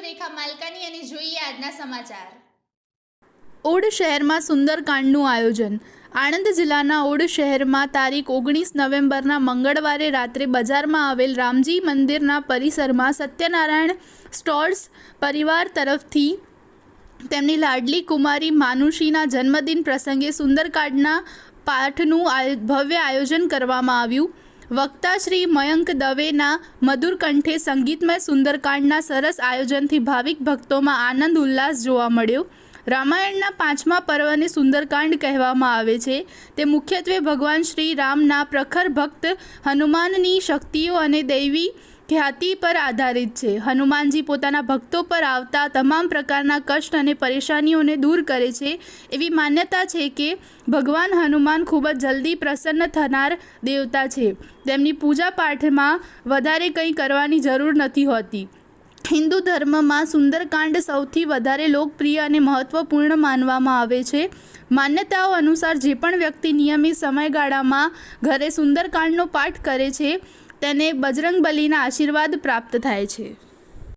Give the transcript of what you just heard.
રેખા માલકાની અને જોઈએ આજના સમાચાર। ઓડ શહેરમાં સુંદરકાંડનું આયોજન। આણંદ જિલ્લાના ઓડ શહેરમાં તારીખ 19 નવેમ્બરના મંગળવારે રાત્રે બજારમાં આવેલ રામજી મંદિરના પરિસરમાં સત્યનારાયણ સ્ટોર્સ પરિવાર તરફથી તેમની લાડલી કુમારી માનુષીના જન્મદિન પ્રસંગે સુંદરકાંડના પાઠનું ભવ્ય આયોજન કરવામાં આવ્યું। વક્તા શ્રી મયંક દવેના મધુર કંઠે સંગીતમય સુંદરકાંડના સરસ આયોજનથી ભાવિક ભક્તોમાં આનંદ ઉલ્લાસ જોવા મળ્યો। રામાયણના 5મા પર્વને સુંદરકાંડ કહેવામાં આવે છે। તે મુખ્યત્વે ભગવાન શ્રી રામના પ્રખર ભક્ત હનુમાનની શક્તિઓ અને દૈવી ખ્યાતિ પર આધારિત છે। હનુમાનજી પોતાના ભક્તો પર આવતા તમામ પ્રકારના કષ્ટ અને પરેશાનીઓને દૂર કરે છે એવી માન્યતા છે કે ભગવાન હનુમાન ખૂબ જ જલ્દી પ્રસન્ન થનાર દેવતા છે। તેમની પૂજા પાઠમાં વધારે કંઈ કરવાની જરૂર નથી હોતી। હિન્દુ ધર્મમાં સુંદરકાંડ સૌથી વધારે લોકપ્રિય અને મહત્વપૂર્ણ માનવામાં આવે છે। માન્યતાઓ અનુસાર જે પણ વ્યક્તિ નિયમિત સમયગાળામાં ઘરે સુંદરકાંડનો પાઠ કરે છે તેને બજરંગબલીના આશીર્વાદ પ્રાપ્ત થાય છે।